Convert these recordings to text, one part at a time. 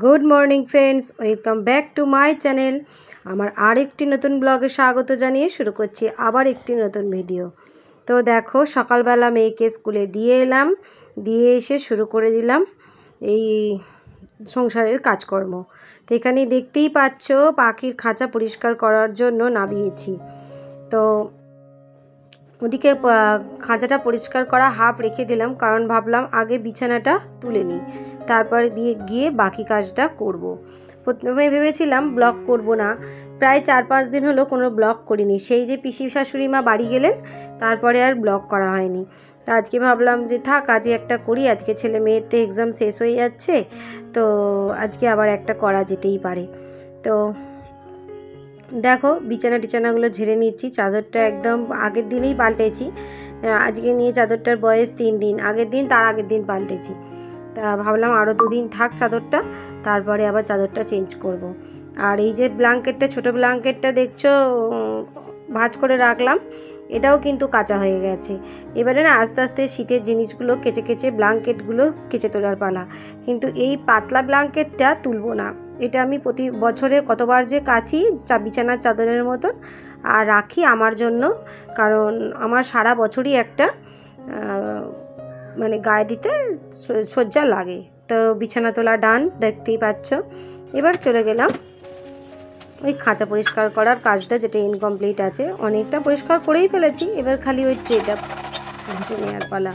Good morning friends, welcome back to my channel. আমার আরেকটি নতুন ব্লগে স্বাগত জানিয়ে শুরু করছি আবার একটি নতুন ভিডিও। তো দেখো, সকালবেলা মেয়েকে স্কুলে দিয়ে এলাম, দিয়ে এসে শুরু করে দিলাম এই সংসারের কাজকর্ম। তো এখানে দেখতেই পাচ্ছ পাখির খাঁচা পরিষ্কার করার জন্য নামিয়েছি। তো ওদিকে খাঁচাটা পরিষ্কার করা হাফ রেখে দিলাম, কারণ ভাবলাম আগে বিছানাটা তুলে নিই, তারপরে গিয়ে বাকি কাজটা করব। প্রথমে ভেবেছিলাম ব্লগ করব না, প্রায় 4-5 দিন হলো কোনো ব্লগ করিনি। সেই যে পিসি শাশুড়ি মা বাড়ি গেলেন, তারপরে আর ব্লগ করা হয়নি। তো আজকে ভাবলাম যে থাক, আজকে একটা করি। আজকে ছেলে মেয়ের তো এক্সাম শেষ হয়ে যাচ্ছে, তো আজকে আবার একটা করা যেতেই পারে। তো দেখো, বিছানাগুলো ঝেড়ে নিচ্ছি। চাদরটা একদম আগের দিনেই পাল্টেছি। আজকে নিয়ে চাদরটার বয়স 3 দিন, আগের দিন তার আগের দিন পাল্টেছি। তা ভাবলাম আরও 2 দিন থাক চাদরটা, তারপরে আবার চাদরটা চেঞ্জ করব। আর এই যে ব্ল্যাঙ্কেটটা, ছোটো ব্ল্যাঙ্কেটটা দেখছো ভাঁজ করে রাখলাম, এটাও কিন্তু কাঁচা হয়ে গেছে। এবারে না আস্তে আস্তে শীতের জিনিসগুলো কেচে ব্ল্যাঙ্কেটগুলো কেচে তোলার পালা। কিন্তু এই পাতলা ব্ল্যাঙ্কেটটা তুলবো না। এটা আমি প্রতি বছরে কতবার যে কাচি বিছানার চাদরের মতন, আর রাখি আমার জন্য, কারণ আমার সারা বছরই একটা মানে গায়ে দিতে সজ্জা লাগে। তো বিছানা তোলা ডান, দেখতেই পাচ্ছ। এবার চলে গেলাম ওই খাঁচা পরিষ্কার করার কাজটা, যেটা ইনকমপ্লিট আছে। অনেকটা পরিষ্কার করেই ফেলেছি, এবার খালি ওই ট্রেটা ঘষে নেওয়ার পালা।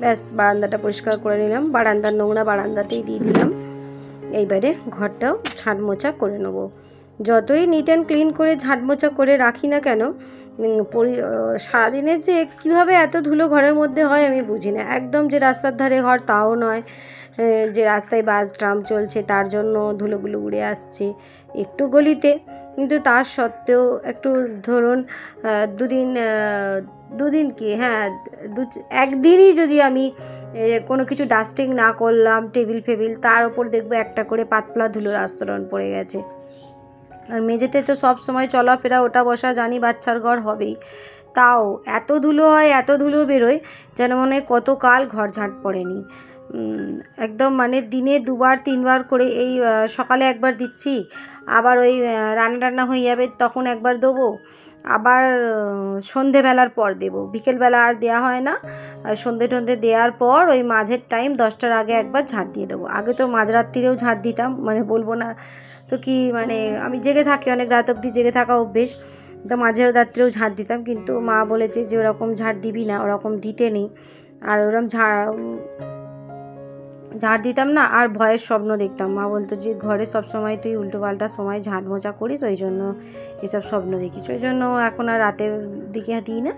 ব্যাস, বারান্দাটা পরিষ্কার করে নিলাম। বারান্দার নোংরা বারান্দাতেই দিয়ে দিলাম। এইবারে ঘরটাও ঝাঁট মোছা করে নেব। যতই নিট অ্যান্ড ক্লিন করে ঝাঁট মোছা করে রাখি না কেন, সারাদিনে যে কীভাবে এত ধুলো ঘরের মধ্যে হয় আমি বুঝি না। একদম যে রাস্তার ধারে ঘর তাও নয়, যে রাস্তায় বাস ট্রাম চলছে তার জন্য ধুলোগুলো উড়ে আসছে একটু গলিতে, কিন্তু তার সত্ত্বেও একটু ধরুন দুদিন কি, হ্যাঁ, একদিনই যদি আমি কোনো কিছু ডাস্টিং না করলাম, টেবিল ফেবিল, তার উপর দেখবো একটা করে পাতলা ধুলোর আস্তরণ পড়ে গেছে। আর মেঝেতে তো সব সময় চলাফেরা, ওটা বসা, জানি বাচ্চার ঘর হবেই, তাও এত ধুলো হয়, এত ধুলো বেরোয় যেন মনে হয় কতকাল ঘর ঝাঁট পড়েনি। একদম মানে দিনে 2-3 বার করে, এই সকালে একবার দিচ্ছি, আবার ওই রান্না হয়ে যাবে তখন একবার দেবো, আবার সন্ধেবেলার পর দেবো। বিকেলবেলা আর দেওয়া হয় না। আর সন্ধে দেওয়ার পর ওই মাঝের টাইম 10টার আগে একবার ঝাঁট দিয়ে দেবো। আগে তো মাঝরাত্রিরেও ঝাঁট দিতাম, মানে বলবো না তো কি, মানে আমি জেগে থাকি, অনেক রাত অবধি জেগে থাকা অভ্যেস, তো মাঝের রাত্রেও ঝাঁট দিতাম। কিন্তু মা বলেছে যে ওরকম ঝাঁট দিবি না, ওরকম দিতে নেই। আর ওরকম ঝাঁট দিতাম না, আর ভয়ের স্বপ্ন দেখতাম। মা বলতো যে ঘরে সবসময় তুই উল্টোপাল্টা সময় ঝাঁট মোছা করিস, ওই জন্য এসব স্বপ্ন দেখিস। ওই জন্য এখন আর রাতের দিকে দিই না,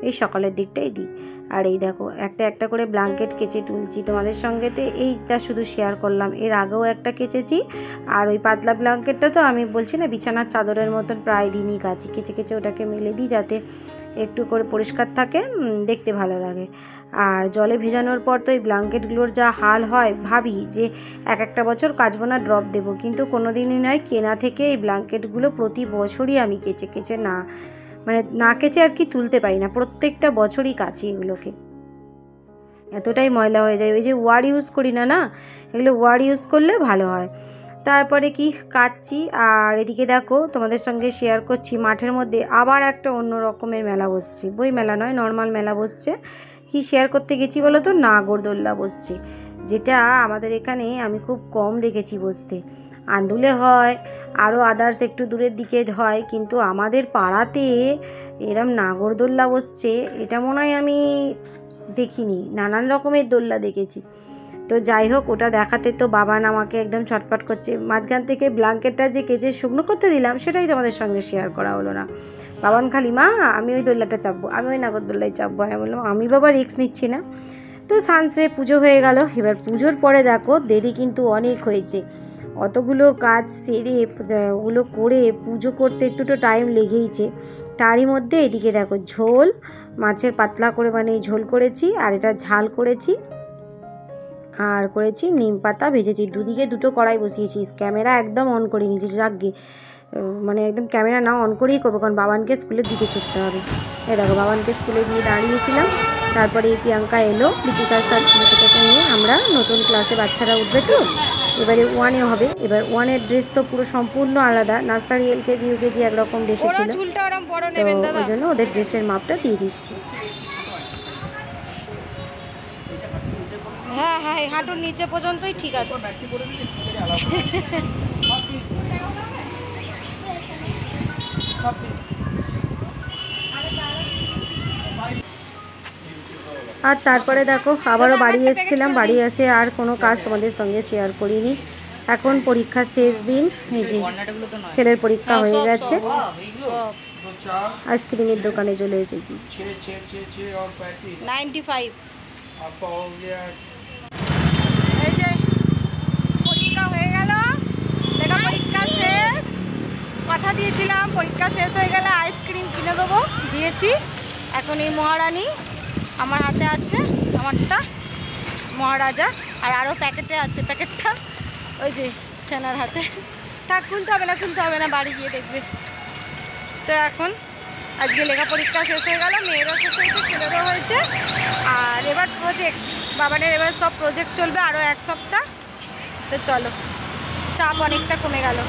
এই সকালের দিকটাই দিই। আর এই দেখো, একটা করে ব্ল্যাঙ্কেট কেচে তুলছি তোমাদের সঙ্গে। তো এইটা শুধু শেয়ার করলাম, এর আগেও একটা কেচেছি। আর ওই পাতলা ব্ল্যাঙ্কেটটা তো আমি বলছি না, বিছানার চাদরের মতন প্রায় দিনই কাচি, কেচে ওটাকে মেলে দিই, যাতে একটু করে পরিষ্কার থাকে, দেখতে ভালো লাগে। আর জলে ভেজানোর পর তো এই ব্ল্যাঙ্কেটগুলোর যা হাল হয়, ভাবি যে একটা বছর কাচবো না, ড্রপ দেবো, কিন্তু কোনো দিনই নয়। কেনা থেকে এই ব্ল্যাঙ্কেটগুলো প্রতি বছরই আমি কেচে না কেচে আর কি তুলতে পারি না, প্রত্যেকটা বছরই কাচি এগুলোকে, এতটাই ময়লা হয়ে যায়। ওই যে ওয়ার ইউজ করি না, এগুলো ওয়ার ইউজ করলে ভালো হয়। তারপরে কি কাচ্ছি। আর এদিকে দেখো, তোমাদের সঙ্গে শেয়ার করছি, মাঠের মধ্যে আবার একটা অন্য রকমের মেলা বসছে। বই মেলা নয়, নর্মাল মেলা বসছে। কি শেয়ার করতে গেছি বলো তো, নাগরদোল্লা বসছে, যেটা আমাদের এখানে আমি খুব কম দেখেছি বসতে। আন্দুলে হয়, আরও আদার্স একটু দূরের দিকে হয়, কিন্তু আমাদের পাড়াতে এরম নাগরদোল্লা বসছে এটা মনে হয় আমি দেখিনি। নানান রকমের দোল্লা দেখেছি। তো যাই হোক, ওটা দেখাতে তো বাবান আমাকে একদম ছটফট করছে। মাঝখান থেকে ব্ল্যাঙ্কেটটা যে কেচে শুকনো করতে দিলাম, সেটাই তোমাদের সঙ্গে শেয়ার করা হলো না। বাবান খালি, মা আমি ওই দোল্লাটা চাপবো, আমি ওই নাগরদোল্লায় চাপবো। আমি বললাম আমি বাবা রিস্ক নিচ্ছি না। তো সানসেরে পুজো হয়ে গেল। এবার পুজোর পরে দেখো, দেরি কিন্তু অনেক হয়েছে। অতগুলো কাজ সেরে ওগুলো করে পুজো করতে একটু তো টাইম লেগেইছে। তারই মধ্যে এদিকে দেখো ঝোল, মাছের পাতলা করে মানে ঝোল করেছি, আর এটা ঝাল করেছি, আর করেছি নিম পাতা ভেজেছি। দুদিকে দুটো কড়াই বসিয়েছি। ক্যামেরা একদম অন করে নিয়েছি, যাকগে মানে একদম ক্যামেরা না অন করেই করবো, কারণ বাবানকে স্কুলের দিকে ছুটতে হবে। এই দেখো বাবানকে স্কুলে গিয়ে দাঁড়িয়েছিলাম, তারপরে এই প্রিয়াঙ্কা এলো লিপিকার স্যার থেকে নিয়ে। আমরা নতুন ক্লাসে বাচ্চারা উঠবে তো, এবারে 1-এ হবে। এবার 1-এর ড্রেস তো পুরো সম্পূর্ণ আলাদা, নার্সারি LKG UKG একরকম ড্রেসে ছিল, তো ওই জন্য ওদের ড্রেসের মাপটা দিয়ে দিচ্ছি। হ্যাঁ হ্যাঁ, হাঁটুর নিচে পর্যন্তই ঠিক আছে। আর তারপরে দেখো আবারও বাড়ি এসেছিলাম। বাড়ি এসে আর কোনো কাজ তোমাদের সঙ্গে শেয়ার করিনি। এখন পরীক্ষার শেষ দিন, এই যে ছেলের পরীক্ষা হয়ে গেছে। আইসক্রিমের দোকানে চলে এসেছি। 95। এই যে পরীক্ষা হয়ে গেল, দেখা পরীক্ষা শেষ। কথা দিয়েছিলাম পরীক্ষা শেষ হয়ে গেলে আইসক্রিম কিনে দেবো, দিয়েছি। এখন এই মহারানী আমার হাতে আছে, আমারটা মহারাজা, আর আরও প্যাকেটে আছে, প্যাকেটটা ওই যে ছানার হাতে। থাক, খুলতে হবে না, বাড়ি গিয়ে দেখবে। তো এখন আজকে লেখা পরীক্ষা শেষ হয়ে গেল, মেয়েরও শেষ হয়েছে, ছেলেরও হয়েছে। আর এবার প্রজেক্ট, বাবানের এবার সব প্রজেক্ট চলবে আরও 1 সপ্তাহ। তো চলো, চাপ অনেকটা কমে গেল।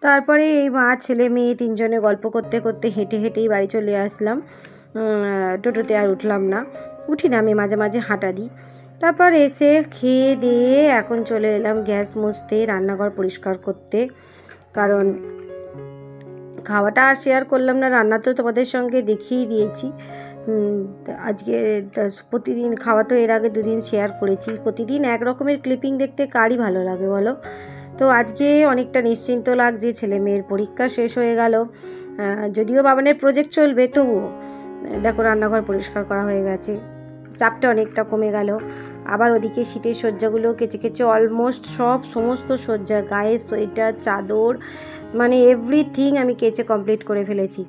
তারপরে এই মা ছেলে মেয়ে 3 জনে গল্প করতে করতে হেঁটে হেঁটেই বাড়ি চলে আসলাম। টোটোতে আর উঠলাম না, উঠি না, আমি মাঝে মাঝে হাঁটা দিই। তারপর এসে খেয়ে দিয়ে এখন চলে এলাম গ্যাস মুছতে, রান্নাঘর পরিষ্কার করতে। কারণ খাওয়াটা আর শেয়ার করলাম না, রান্না তো তোমাদের সঙ্গে দেখিয়ে দিয়েছি। আজকে প্রতিদিন খাওয়া তো এর আগে 2 দিন শেয়ার করেছি। প্রতিদিন এক রকমের ক্লিপিং দেখতে কারই ভালো লাগে বলো? তো আজকে অনেকটা নিশ্চিন্ত লাগছে, ছেলে মেয়ের পরীক্ষা শেষ হয়ে গেল। যদিও বাবানের প্রজেক্ট চলবে, তবুও দেখো রান্নাঘর পরিষ্কার করা হয়ে গেছে, চাপটা অনেকটা কমে গেল। আবার ওদিকে শীতের সজ্জাগুলো কেচে কেচে অলমোস্ট সমস্ত সজ্জা, গায়ে সোয়েটার, চাদর, মানে এভরিথিং আমি কেচে কমপ্লিট করে ফেলেছি।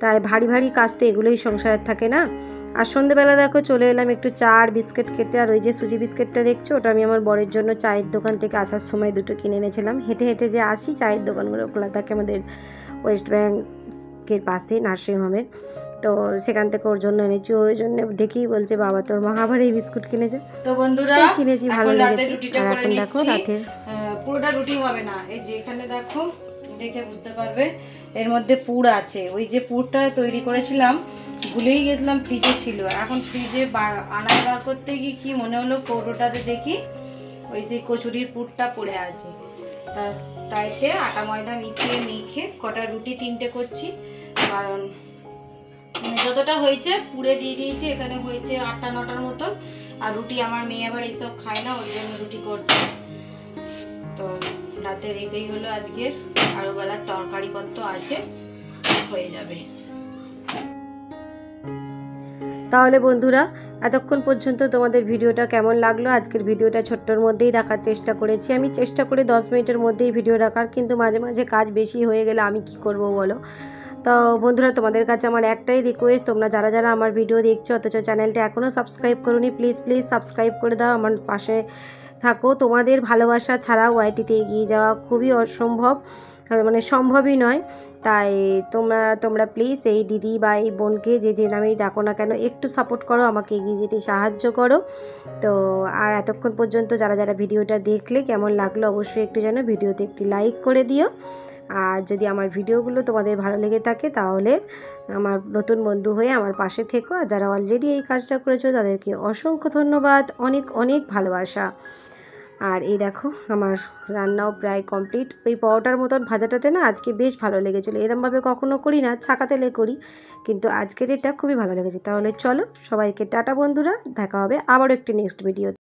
তাই ভারী ভারী কাজ তো এগুলোই সংসারের থাকে না। আর সন্ধ্যেবেলা দেখো চলে এলাম একটু চা আর বিস্কিট খেতে। আর ওই যে সুজি বিস্কিটটা দেখছো, ওটা আমি আমার বরের জন্য চায়ের দোকান থেকে আসার সময় 2টো কিনে এনেছিলাম। হেঁটে হেঁটে যে আসি, চায়ের দোকানগুলো খোলা থাকে আমাদের ওয়েস্ট ব্যাংকের পাশে নার্সিংহোমের, তো সেখান থেকে ওর জন্য এনেছি। ওই জন্য দেখেই বলছে বাবা তোর মা আবার এই বিস্কুট কিনেছে। তো বন্ধুরা কিনেছি, ভালো লেগেছে। আর এখন দেখো রাতের পুরোটা রুটি হবে না, এই যে এখানে দেখো, দেখে বুঝতে পারবে এর মধ্যে পুর আছে। ওই যে পুরটা তৈরি করেছিলাম, ভুলেই গেছিলাম, ফ্রিজে ছিল। এখন ফ্রিজে আনার বার করতে গিয়ে কি মনে হলো, কৌটোটাতে দেখি ওই সেই কচুরির পুরটা পড়ে আছে। তাইতে আটা ময়দা মিশিয়ে মেখে কটা রুটি 3টে করছি। কারণ যতটা হয়েছে পুরে দিয়ে দিয়েছি, এখানে হয়েছে 8টা 9টার মতন। আর রুটি আমার মেয়ে আবার এইসব খায় না, ওই জন্য রুটি করছে। তো রাতের এটাই হলো আজকের, আরও বেলার তরকারি পত্র আছে, হয়ে যাবে। তাহলে বন্ধুরা এতক্ষণ পর্যন্ত তোমাদের ভিডিওটা কেমন লাগলো? আজকের ভিডিওটা ছোট্টর মধ্যেই রাখার চেষ্টা করেছি। আমি চেষ্টা করি 10 মিনিটের মধ্যেই ভিডিও রাখার, কিন্তু মাঝে মাঝে কাজ বেশি হয়ে গেলে আমি কি করব বলো? তো বন্ধুরা তোমাদের কাছে আমার একটাই রিকোয়েস্ট, তোমরা যারা যারা আমার ভিডিও দেখছো অথচ চ্যানেলটা এখনও সাবস্ক্রাইব করোনি, প্লিজ সাবস্ক্রাইব করে দাও, আমার পাশে থাকো। তোমাদের ভালোবাসা ছাড়া ওয়াইটিতে এগিয়ে যাওয়া খুবই অসম্ভব, মানে সম্ভবই নয়। তাই তোমরা প্লিজ এই দিদি বা এই বোনকে যে নামেই ডাকো না কেন, একটু সাপোর্ট করো, আমাকে এগিয়ে যেতে সাহায্য করো। তো আর এতক্ষণ পর্যন্ত যারা যারা ভিডিওটা দেখলে কেমন লাগলো অবশ্যই একটু যেন ভিডিওতে একটি লাইক করে দিও। আর যদি আমার ভিডিওগুলো তোমাদের ভালো লেগে থাকে তাহলে আমার নতুন বন্ধু হয়ে আমার পাশে থেকো। আর যারা অলরেডি এই কাজটা করেছো তাদেরকে অসংখ্য ধন্যবাদ, অনেক অনেক ভালোবাসা। আর এই দেখো আমার রান্নাও প্রায় কমপ্লিট। ওই পরোটার মতন ভাজাটাতে না আজকে বেশ ভালো লেগেছিলো, এরমভাবে কখনো করি না, ছাকা তেলে করি, কিন্তু আজকের এটা খুবই ভালো লেগেছে। তাহলে চলো সবাইকে টাটা বন্ধুরা, দেখা হবে আবারও একটি নেক্সট ভিডিও।